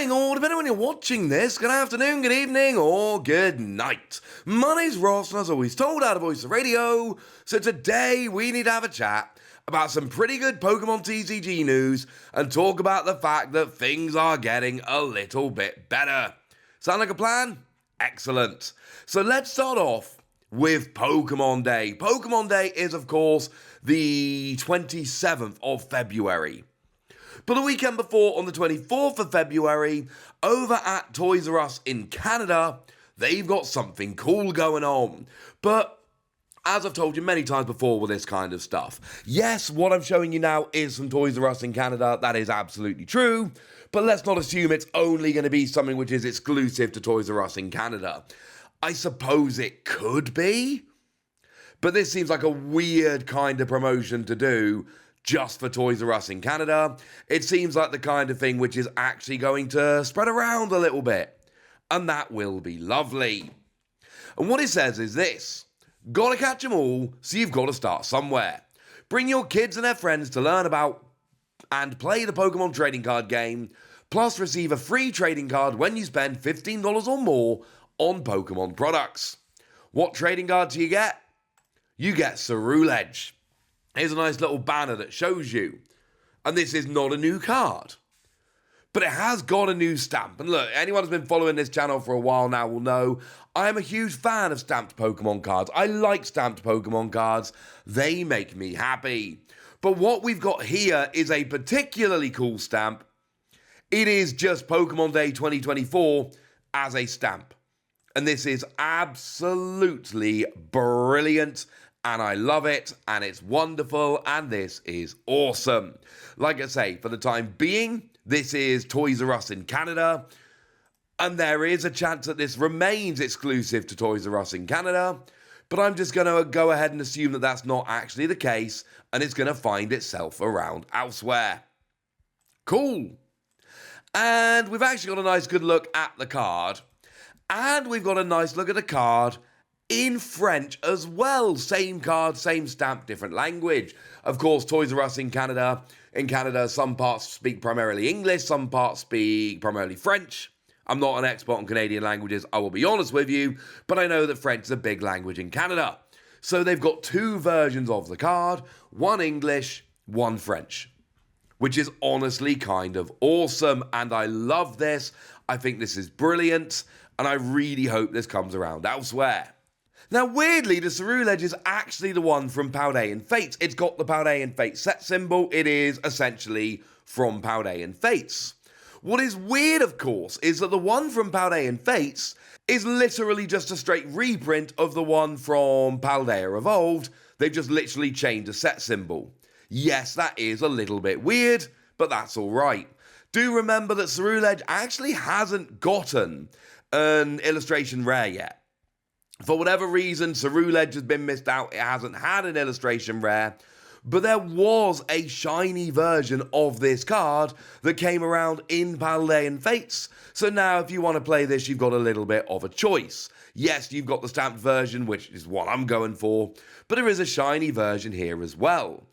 morning, or depending on when you're watching this, good afternoon, good evening, or good night. My name's Ross, and as always told out of Voice of Radio, so today we need to have a chat about some pretty good Pokemon TCG news and talk about the fact that things are getting a little bit better. Sound like a plan? Excellent. So let's start off with Pokémon Day. Pokémon Day is, of course, the 27th of February. But the weekend before, on the 24th of February, over at Toys R Us in Canada, they've got something cool going on. But as I've told you many times before with this kind of stuff, yes, what I'm showing you now is from Toys R Us in Canada. That is absolutely true. But let's not assume it's only going to be something which is exclusive to Toys R Us in Canada. I suppose it could be. But this seems like a weird kind of promotion to do just for Toys R Us in Canada. It seems like the kind of thing which is actually going to spread around a little bit. And that will be lovely. And what it says is this: gotta catch 'em all, so you've got to start somewhere. Bring your kids and their friends to learn about and play the Pokemon trading card game, plus receive a free trading card when you spend $15 or more on Pokemon products. What trading card do you get? You get Soooo. Here's a nice little banner that shows you. And this is not a new card, but it has got a new stamp. And look, anyone who's been following this channel for a while now will know I'm a huge fan of stamped Pokemon cards. I like stamped Pokemon cards. They make me happy. But what we've got here is a particularly cool stamp. It is just Pokemon Day 2024 as a stamp. And this is absolutely brilliant. And I love it, and it's wonderful, and this is awesome. Like I say, for the time being, this is Toys R Us in Canada, and there is a chance that this remains exclusive to Toys R Us in Canada, but I'm just going to go ahead and assume that that's not actually the case, and it's going to find itself around elsewhere. Cool. And we've actually got a nice good look at the card, and we've got a nice look at the card in French as well. Same card, same stamp, different language. Of course, Toys R Us in Canada. In Canada, some parts speak primarily English, some parts speak primarily French. I'm not an expert on Canadian languages, I will be honest with you, but I know that French is a big language in Canada. So they've got two versions of the card, one English, one French, which is honestly kind of awesome, and I love this. I think this is brilliant, and I really hope this comes around elsewhere. Now, weirdly, the Soooo is actually the one from Paldean Fates. It's got the Paldean Fates set symbol. It is essentially from Paldean Fates. What is weird, of course, is that the one from Paldean Fates is literally just a straight reprint of the one from Paldea Evolved. They've just literally changed a set symbol. Yes, that is a little bit weird, but that's all right. Do remember that Soooo actually hasn't gotten an illustration rare yet. For whatever reason, Soooo has been missed out. It hasn't had an illustration rare. But there was a shiny version of this card that came around in Paldean Fates. So now if you want to play this, you've got a little bit of a choice. Yes, you've got the stamped version, which is what I'm going for. But there is a shiny version here as well.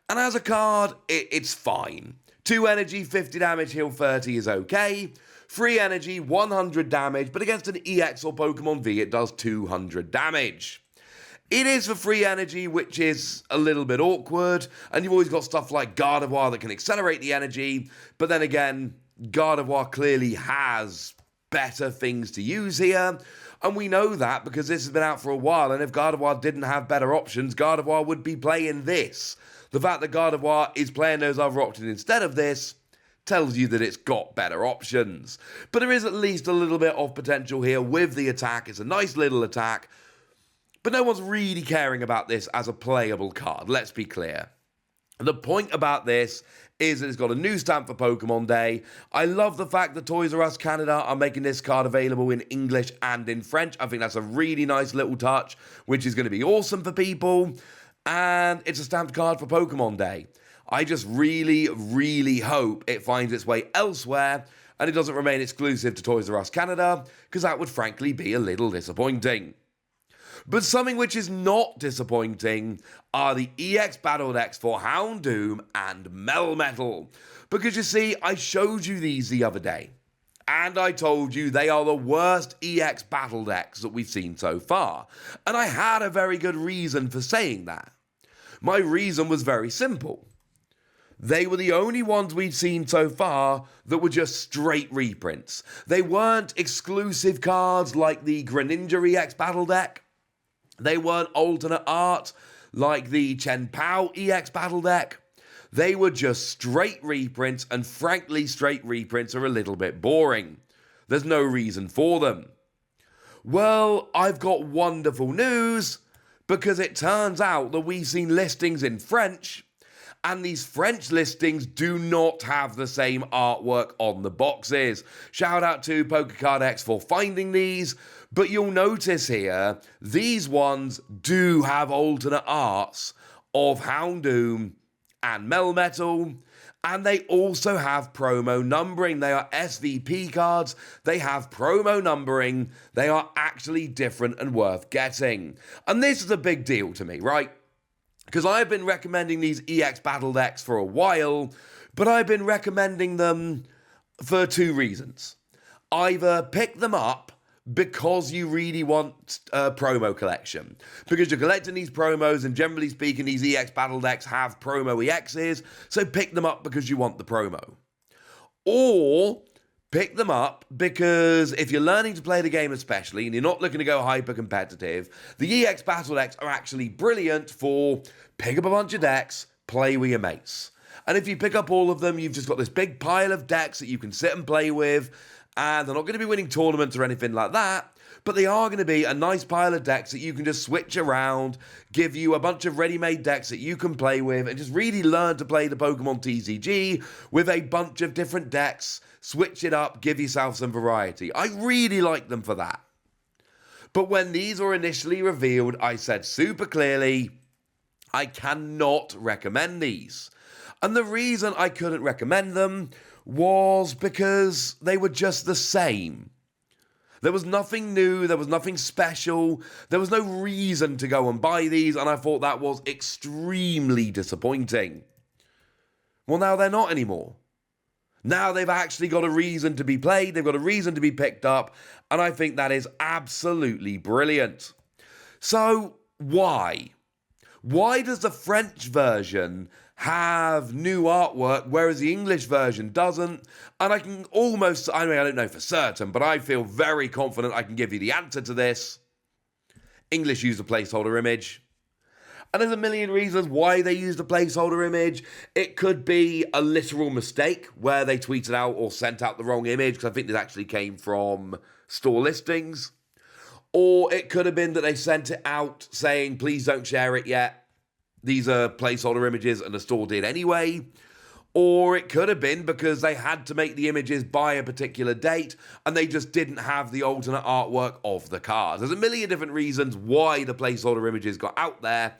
And as a card, it's fine. 2 energy, 50 damage, heal 30 is okay. 3 energy, 100 damage, but against an EX or Pokemon V, it does 200 damage. It is for 3 energy, which is a little bit awkward, and you've always got stuff like Gardevoir that can accelerate the energy, but then again, Gardevoir clearly has better things to use here, and we know that because this has been out for a while, and if Gardevoir didn't have better options, Gardevoir would be playing this. The fact that Gardevoir is playing those other options instead of this tells you that it's got better options. But there is at least a little bit of potential here with the attack. It's a nice little attack, but no one's really caring about this as a playable card, let's be clear. The point about this is that it's got a new stamp for Pokemon Day. I love the fact that Toys R Us Canada are making this card available in English and in French. I think that's a really nice little touch, which is going to be awesome for people. And it's a stamped card for Pokemon Day. I just really, really hope it finds its way elsewhere and it doesn't remain exclusive to Toys R Us Canada, because that would frankly be a little disappointing. But something which is not disappointing are the EX Battle decks for Houndoom and Melmetal. Because you see, I showed you these the other day. And I told you they are the worst EX battle decks that we've seen so far. And I had a very good reason for saying that. My reason was very simple. They were the only ones we'd seen so far that were just straight reprints. They weren't exclusive cards like the Greninja EX battle deck. They weren't alternate art like the Chen Pao EX battle deck. They were just straight reprints, and frankly, straight reprints are a little bit boring. There's no reason for them. Well, I've got wonderful news, because it turns out that we've seen listings in French, and these French listings do not have the same artwork on the boxes. Shout out to PokeCardX for finding these, but you'll notice here, these ones do have alternate arts of Houndoom and Melmetal, and they also have promo numbering. They are SVP cards, they have promo numbering, they are actually different and worth getting. And this is a big deal to me, right? Because I've been recommending these EX battle decks for a while, but I've been recommending them for two reasons. Either pick them up because you really want a promo collection, because you're collecting these promos, and generally speaking these EX battle decks have promo EXs, so pick them up because you want the promo. Or pick them up because if you're learning to play the game especially, and you're not looking to go hyper competitive, the EX battle decks are actually brilliant for pick up a bunch of decks, play with your mates. And if you pick up all of them, you've just got this big pile of decks that you can sit and play with, and they're not going to be winning tournaments or anything like that, but they are going to be a nice pile of decks that you can just switch around, give you a bunch of ready-made decks that you can play with, and just really learn to play the Pokemon TCG with a bunch of different decks, switch it up, give yourself some variety. I really like them for that. But when these were initially revealed, I said super clearly, I cannot recommend these. And the reason I couldn't recommend them was because they were just the same. There was nothing new, there was nothing special, there was no reason to go and buy these, and I thought that was extremely disappointing. Well, now they're not anymore. Now they've actually got a reason to be played, they've got a reason to be picked up, and I think that is absolutely brilliant. So, why? Why does the French version have new artwork, whereas the English version doesn't? And I can almost, I mean, I don't know for certain, but I feel very confident I can give you the answer to this. English used a placeholder image. And there's a million reasons why they used a placeholder image. It could be a literal mistake where they tweeted out or sent out the wrong image, because I think this actually came from store listings. Or it could have been that they sent it out saying, please don't share it yet. These are placeholder images, and the store did anyway. Or it could have been because they had to make the images by a particular date, and they just didn't have the alternate artwork of the cards. There's a million different reasons why the placeholder images got out there,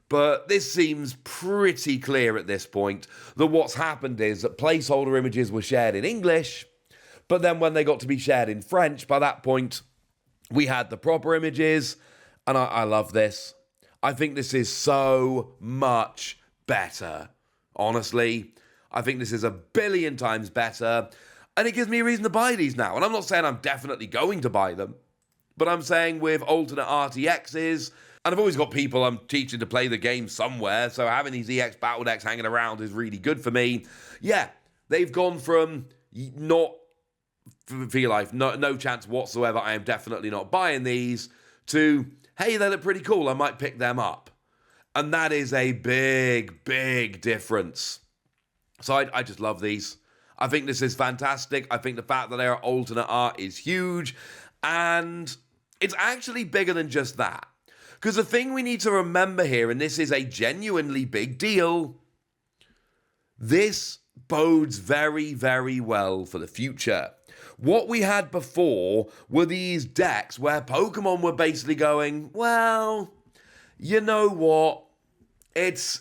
but this seems pretty clear at this point that what's happened is that placeholder images were shared in English, but then when they got to be shared in French, by that point, we had the proper images, and I love this. I think this is so much better. Honestly, I think this is a billion times better, and it gives me a reason to buy these now. And I'm not saying I'm definitely going to buy them, but I'm saying with alternate RTXs, and I've always got people I'm teaching to play the game somewhere, so having these EX battle decks hanging around is really good for me. Yeah, they've gone from not for your life, no chance whatsoever, I am definitely not buying these, to, hey, they look pretty cool, I might pick them up. And that is a big, big difference. So I just love these. I think this is fantastic. I think the fact that they are alternate art is huge. And it's actually bigger than just that. Because the thing we need to remember here, and this is a genuinely big deal, this bodes very, very well for the future. What we had before were these decks where Pokemon were basically going, well, you know what? It's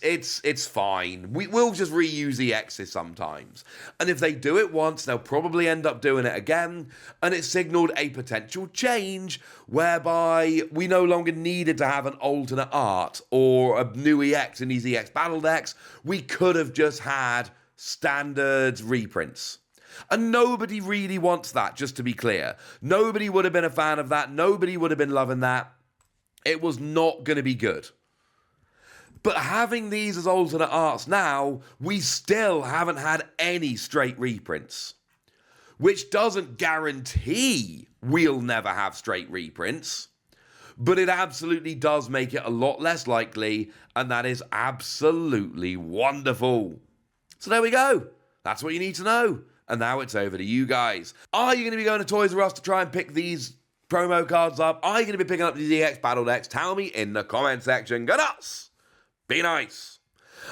fine. We'll just reuse the X's sometimes. And if they do it once, they'll probably end up doing it again. And it signaled a potential change whereby we no longer needed to have an alternate art or a new EX in these EX battle decks. We could have just had standard reprints. And nobody really wants that, just to be clear. Nobody would have been a fan of that. Nobody would have been loving that. It was not going to be good. But having these as alternate arts now, we still haven't had any straight reprints. Which doesn't guarantee we'll never have straight reprints. But it absolutely does make it a lot less likely, and that is absolutely wonderful. So there we go. That's what you need to know. And now it's over to you guys. Are you going to be going to Toys R Us to try and pick these promo cards up? Are you going to be picking up these EX Battle Decks? Tell me in the comment section. Go nuts! Be nice.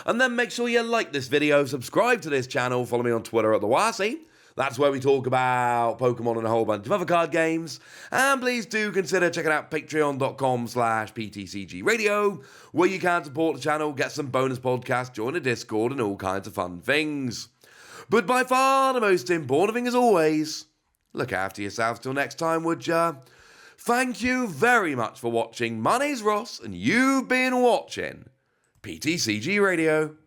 And then make sure you like this video, subscribe to this channel, follow me on Twitter at TheWasi. That's where we talk about Pokemon and a whole bunch of other card games. And please do consider checking out patreon.com/PTCG Radio, where you can support the channel, get some bonus podcasts, join a Discord, and all kinds of fun things. But by far the most important thing, as always, look after yourselves till next time, would ya? Thank you very much for watching. My name's Ross, and you've been watching PTCG Radio.